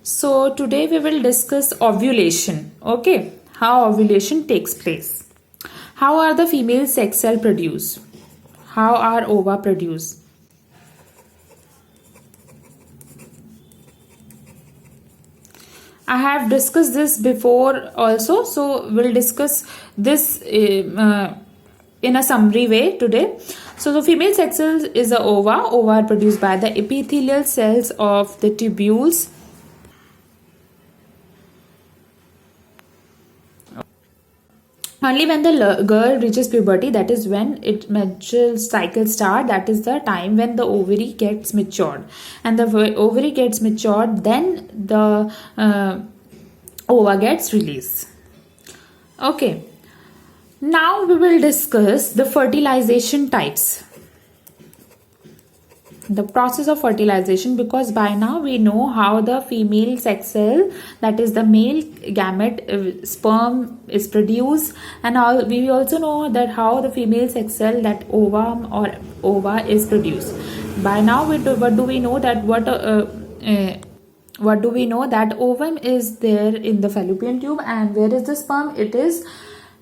So today we will discuss ovulation. Okay, how ovulation takes place. How are the female sex cell produced? How are ova produced? I have discussed this before also, so we'll discuss this in a summary way today. So the female sex cell is a ova. Ova are produced by the epithelial cells of the tubules. Only when the girl reaches puberty, that is when its menstrual cycle starts, that is the time when the ovary gets matured. And the ovary gets matured, then the ova gets released. Okay. Now we will discuss the fertilization types. The process of fertilization, because by now we know how the female sex cell, that is the male gamete sperm is produced, and we also know that how the female sex cell, that ovum or ova, is produced. By now what do we know that ovum is there in the fallopian tube, and where is the sperm? It is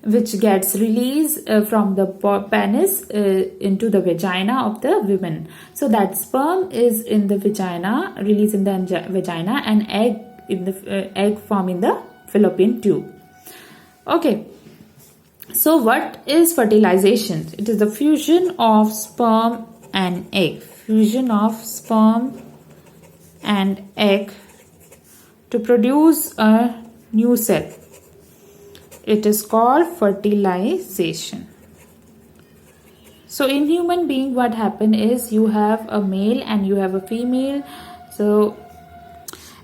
which gets released from the penis into the vagina of the women. So that sperm is in the vagina, released in the vagina, and egg form in the fallopian tube. Okay. So what is fertilization? It is the fusion of sperm and egg. Fusion of sperm and egg to produce a new cell. It is called fertilization. So in human being, what happen is you have a male and you have a female. So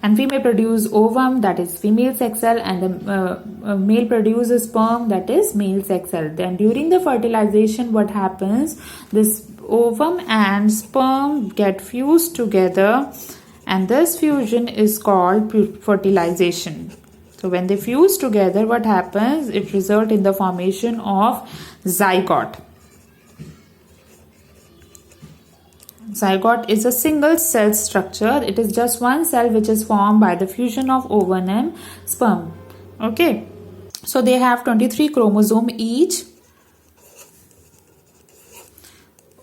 and female produce ovum, that is female sex cell, and the male produces sperm, that is male sex cell. Then during the fertilization, what happens? This ovum and sperm get fused together, and this fusion is called fertilization. So when they fuse together, what happens? It results in the formation of zygote. Zygote is a single cell structure. It is just one cell which is formed by the fusion of ovum and sperm. Okay. So they have 23 chromosomes each.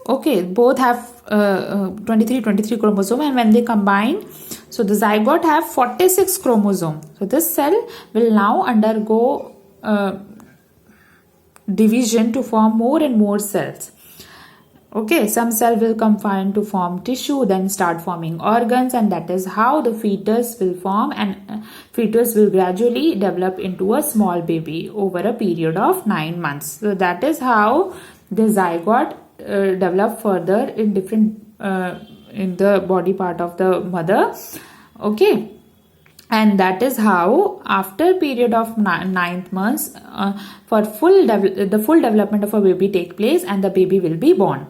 Okay, both have 23 chromosome, and when they combine, so the zygote have 46 chromosomes. So this cell will now undergo division to form more and more cells. Okay, some cell will combine to form tissue, then start forming organs, and that is how the fetus will form, and fetus will gradually develop into a small baby over a period of 9 months. So that is how the zygote develop further in different in the body part of the mother. Okay, and that is how after period of 9 months for the full development of a baby take place, and the baby will be born.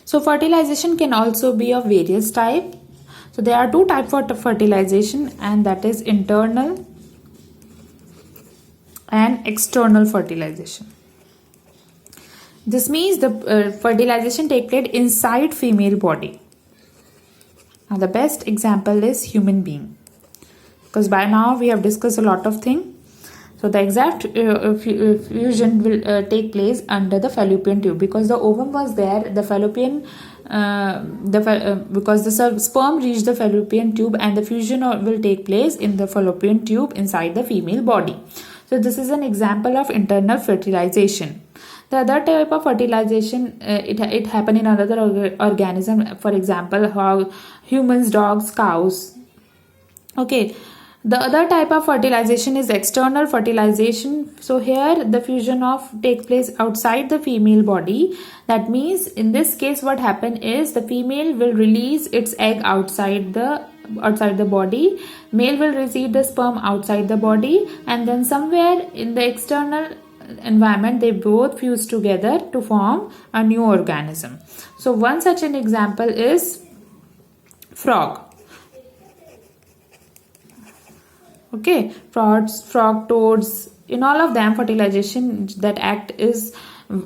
So fertilization can also be of various type. So there are two types of fertilization, and that is internal and external fertilization. This means the fertilization takes place inside female body. Now the best example is human being, because by now we have discussed a lot of things. So the exact fusion will take place under the fallopian tube, because the ovum was there, the fallopian because the sperm reached the fallopian tube, and the fusion will take place in the fallopian tube inside the female body. So this is an example of internal fertilization. The other type of fertilization, it happen in another organism. For example, how humans, dogs, cows. Okay. The other type of fertilization is external fertilization. So here the fusion takes place outside the female body. That means in this case what happen is the female will release its egg outside the body. Male will receive the sperm outside the body, and then somewhere in the external environment they both fuse together to form a new organism. So one such an example is frog. Okay, frogs, frog, toads, in all of them fertilization that act is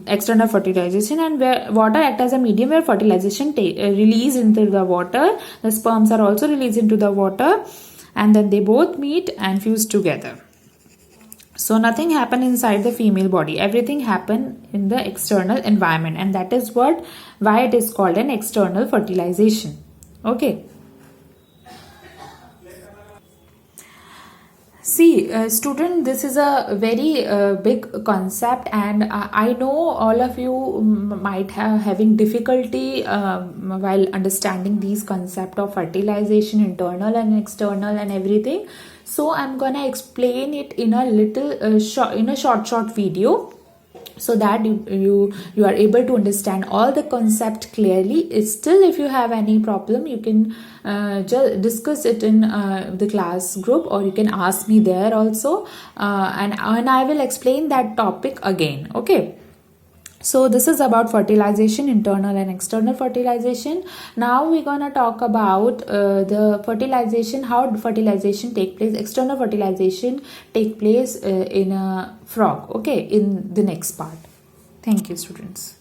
external fertilization, and where water act as a medium where fertilization release into the water. The sperms are also released into the water, and then they both meet and fuse together. So nothing happen inside the female body, everything happen in the external environment, and that is why it is called an external fertilization. Okay. See, student, this is a very big concept, and I know all of you might have having difficulty while understanding these concept of fertilization, internal and external and everything. So I'm gonna explain it in a little short video, so that you are able to understand all the concept clearly. Still, if you have any problem, you can just discuss it in the class group, or you can ask me there also, and I will explain that topic again. Okay. So this is about fertilization, internal and external fertilization. Now we're gonna talk about the fertilization, how fertilization take place, external fertilization take place in a frog. Okay, in the next part. Thank you, students.